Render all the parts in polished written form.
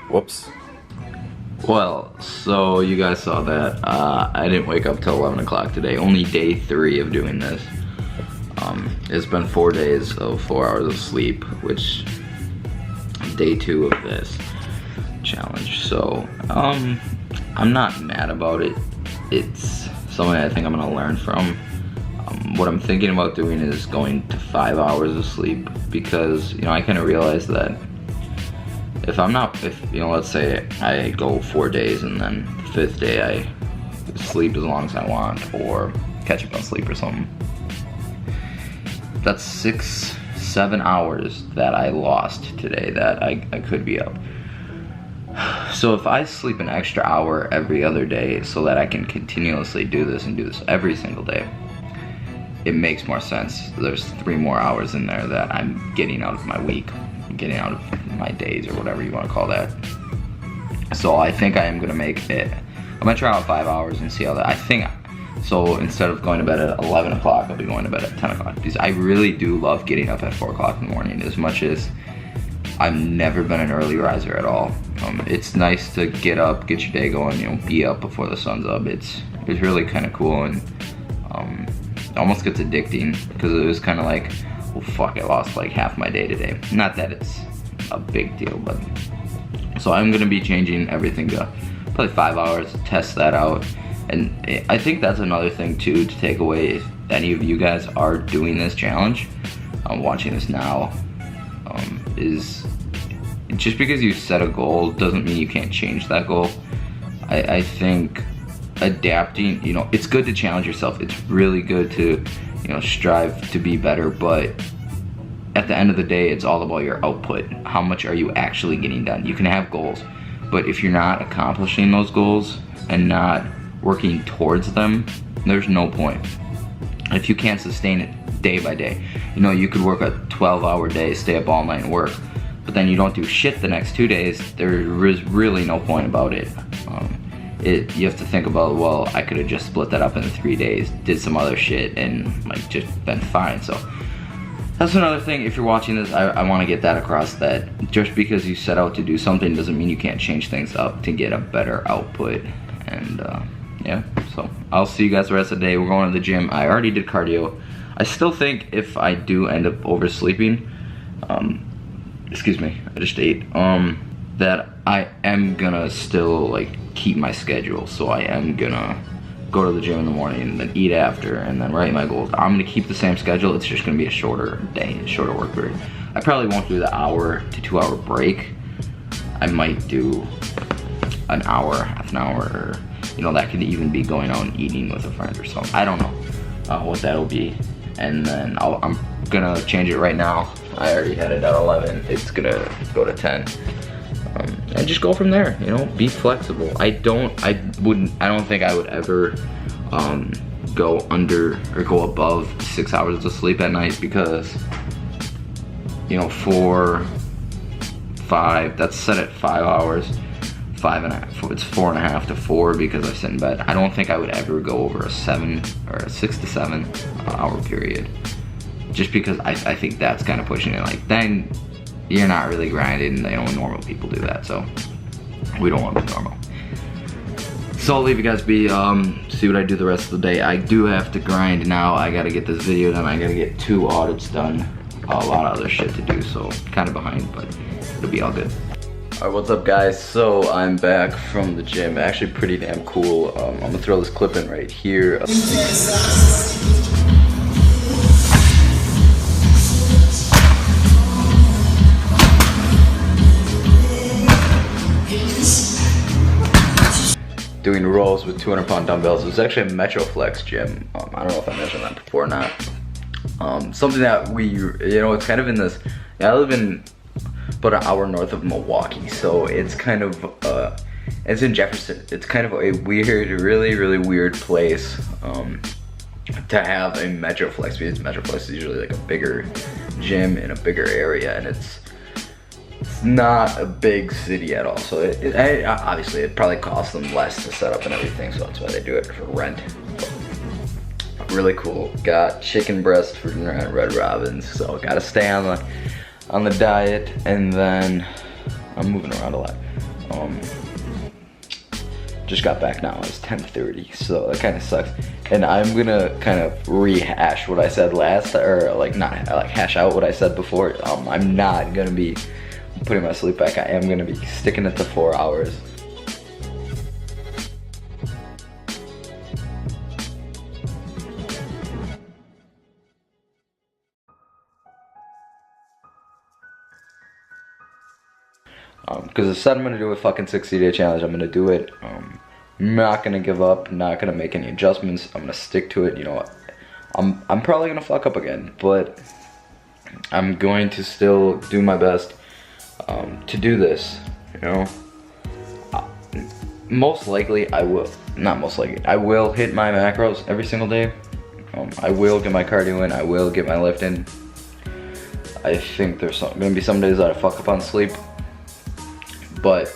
Whoops. Well, so you guys saw that. I didn't wake up till 11 o'clock today. Only day 3 of doing this. It's been 4 days of 4 hours of sleep, which day 2 of this challenge. So, I'm not mad about it. It's something I think I'm gonna learn from. What I'm thinking about doing is going to 5 hours of sleep because, you know, I kind of realized that if you know, let's say I go 4 days and then the 5th day I sleep as long as I want or catch up on sleep or something, that's 6-7 hours that I lost today that I could be up. So if I sleep an extra hour every other day so that I can continuously do this and do this every single day, it makes more sense. There's 3 more hours in there that I'm getting out of my week, getting out of my days or whatever you want to call that. So I think I am gonna make it, I'm gonna try out 5 hours and see how that, so instead of going to bed at 11 o'clock, I'll be going to bed at 10 o'clock because I really do love getting up at 4 o'clock in the morning, as much as I've never been an early riser at all. It's nice to get up, get your day going, you know, be up before the sun's up. It's really kind of cool, and it almost gets addicting because it was kind of like, well, fuck, I lost like half my day today. Not that it's a big deal, but so I'm gonna be changing everything to probably 5 hours, test that out. And I think that's another thing too to take away if any of you guys are doing this challenge, watching this now, is just because you set a goal doesn't mean you can't change that goal. I think adapting, you know, it's good to challenge yourself. It's really good to, you know, strive to be better, but at the end of the day, it's all about your output. How much are you actually getting done? You can have goals, but if you're not accomplishing those goals and not working towards them, there's no point. If you can't sustain it day by day, you know, you could work a 12-hour day, stay up all night and work, but then you don't do shit the next 2 days, there is really no point about it. You have to think about, well, I could have just split that up in 3 days, did some other shit, and like just been fine. So that's another thing. If you're watching this, I want to get that across, that just because you set out to do something doesn't mean you can't change things up to get a better output. And yeah, so I'll see you guys the rest of the day. We're going to the gym. I already did cardio. I still think if I do end up oversleeping, excuse me, I just ate, that I am gonna still like keep my schedule. So I am gonna go to the gym in the morning and then eat after and then write my goals. I'm gonna keep the same schedule. It's just gonna be a shorter day, a shorter work period. I probably won't do the 1 to 2 hour break. I might do an hour, half an hour, or, you know, that could even be going out and eating with a friend or something. I don't know what that'll be. And then I'm gonna change it right now. I already had it at 11. It's gonna go to 10. And just go from there, you know, be flexible. I don't think I would ever go under or go above 6 hours of sleep at night because, you know, 4, 5, that's set at 5 hours. 5.5, it's 4.5 to 4 because I sit in bed. I don't think I would ever go over a 7 or a 6 to 7 hour period, just because I think that's kind of pushing it. Like, then you're not really grinding. You know, normal people do that, so we don't want to be normal. So I'll leave you guys be, see what I do the rest of the day. I do have to grind now. I gotta get this video done. I gotta get 2 audits done. A lot of other shit to do, so kind of behind, but it'll be all good. Alright, what's up guys? So I'm back from the gym. Actually pretty damn cool. I'm gonna throw this clip in right here. Doing rows with 200-pound dumbbells. It was actually a Metroflex gym. I don't know if I mentioned that before or not. Something that we, you know, it's kind of in this, I live in about an hour north of Milwaukee, so it's kind of, it's in Jefferson. It's kind of a weird, really weird place to have a Metroflex, because Metroflex is usually like a bigger gym in a bigger area, and it's not a big city at all. So obviously it probably costs them less to set up and everything, so that's why they do it for rent. Really cool. Got chicken breast for dinner at Red Robin's, so gotta stay on the diet, and then I'm moving around a lot. Just got back now. It's 10:30, so that kind of sucks. And I'm gonna kind of rehash what I said last, or like not like hash out what I said before. I'm not gonna be putting my sleep back. I am gonna be sticking it to 4 hours. Because I said I'm gonna do a fucking 60-day challenge. I'm gonna do it. I'm not gonna give up. Not gonna make any adjustments. I'm gonna stick to it. You know, I'm probably gonna fuck up again, but I'm going to still do my best to do this. You know, most likely I will. Not most likely. I will hit my macros every single day. I will get my cardio in. I will get my lift in. I think there's gonna be some days that I fuck up on sleep. But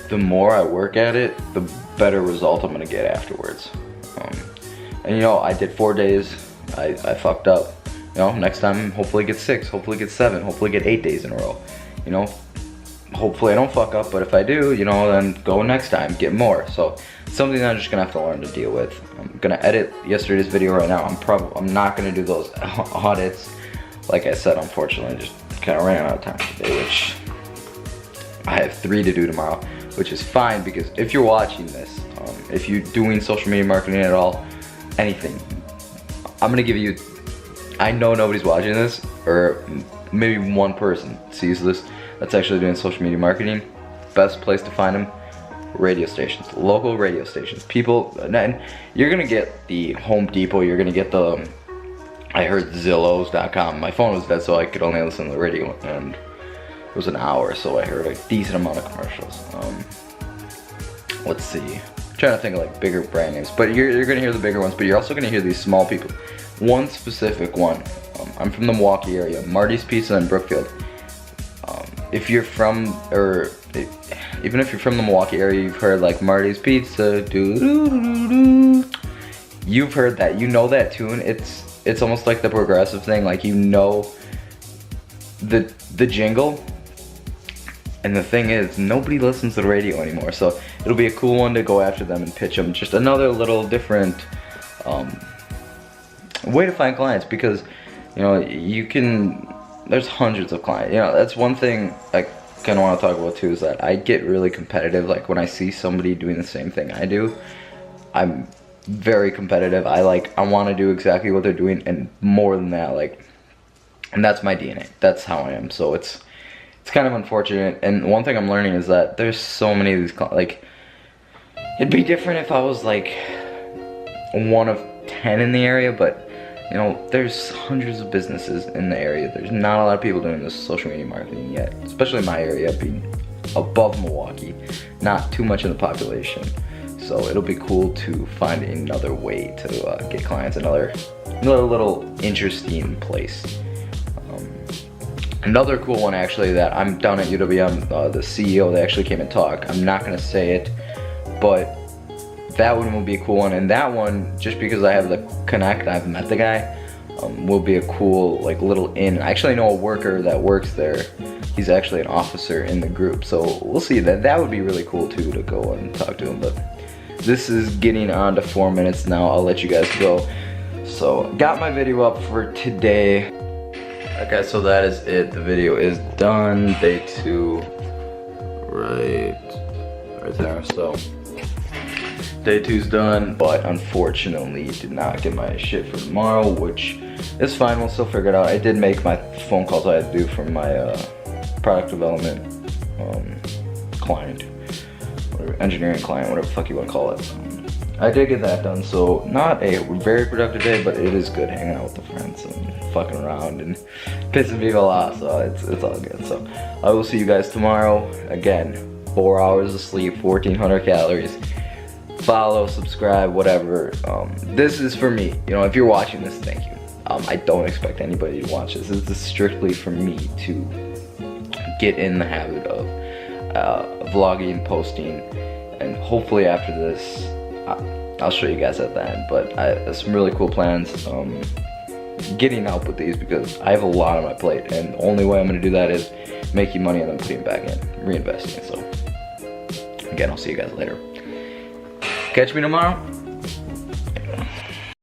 the more I work at it, the better result I'm gonna get afterwards. And you know, I did 4 days, I fucked up. You know, next time hopefully get 6, hopefully get 7, hopefully get 8 days in a row. You know, hopefully I don't fuck up, but if I do, you know, then go next time, get more. So something that I'm just gonna have to learn to deal with. I'm gonna edit yesterday's video right now. I'm not gonna do those audits. Like I said, unfortunately, just kinda ran out of time today, which I have 3 to do tomorrow, which is fine, because if you're watching this, if you're doing social media marketing at all, anything, I'm gonna give you, I know nobody's watching this, or maybe one person sees this that's actually doing social media marketing. Best place to find them, radio stations, local radio stations. People, and you're gonna get the Home Depot, you're gonna get the, I heard Zillows.com. My phone was dead, so I could only listen to the radio, and it was an hour, so I heard a decent amount of commercials. Let's see. I'm trying to think of like bigger brand names, but you're gonna hear the bigger ones, but you're also gonna hear these small people. One specific one. I'm from the Milwaukee area, Marty's Pizza in Brookfield. If you're from, even if you're from the Milwaukee area, you've heard like Marty's Pizza, doo-doo-doo-doo-doo. You've heard that, you know that tune. It's almost like the Progressive thing, like you know the jingle. And the thing is, nobody listens to the radio anymore, so it'll be a cool one to go after them and pitch them. Just another little different way to find clients, because you know there's hundreds of clients. You know, that's one thing I kind of want to talk about too, is that I get really competitive. Like when I see somebody doing the same thing I do, I'm very competitive. I want to do exactly what they're doing and more than that. And that's my DNA. That's how I am. So it's kind of unfortunate. And one thing I'm learning is that there's so many of these, like, it'd be different if I was like 1 of 10 in the area, but you know, there's hundreds of businesses in the area. There's not a lot of people doing this social media marketing yet, especially my area being above Milwaukee, not too much in the population. So it'll be cool to find another way to get clients, another little interesting place. Another cool one actually that I'm down at UWM, the CEO, they actually came and talked. I'm not gonna say it, but that one will be a cool one. And that one, just because I have the connect, I've met the guy, will be a cool like little in. I actually know a worker that works there. He's actually an officer in the group, so we'll see. That would be really cool too, to go and talk to him. But this is getting on to 4 minutes now. I'll let you guys go. So got my video up for today. Okay, so that is it. The video is done. Day 2, right there. So day 2's done, but unfortunately did not get my shit for tomorrow, which is fine. We'll still figure it out. I did make my phone calls I had to do for my product development client, whatever, engineering client, whatever the fuck you want to call it. I did get that done, so not a very productive day, but it is good hanging out with the friends and fucking around and pissing people off, so it's all good. So I will see you guys tomorrow. Again, 4 hours of sleep, 1,400 calories. Follow, subscribe, whatever. This is for me. You know, if you're watching this, thank you. I don't expect anybody to watch this. This is strictly for me to get in the habit of vlogging, posting, and hopefully after this, I'll show you guys at the end, but I have some really cool plans getting help with these, because I have a lot on my plate, and the only way I'm going to do that is making money and then putting it back in, reinvesting. So again, I'll see you guys later. Catch me tomorrow.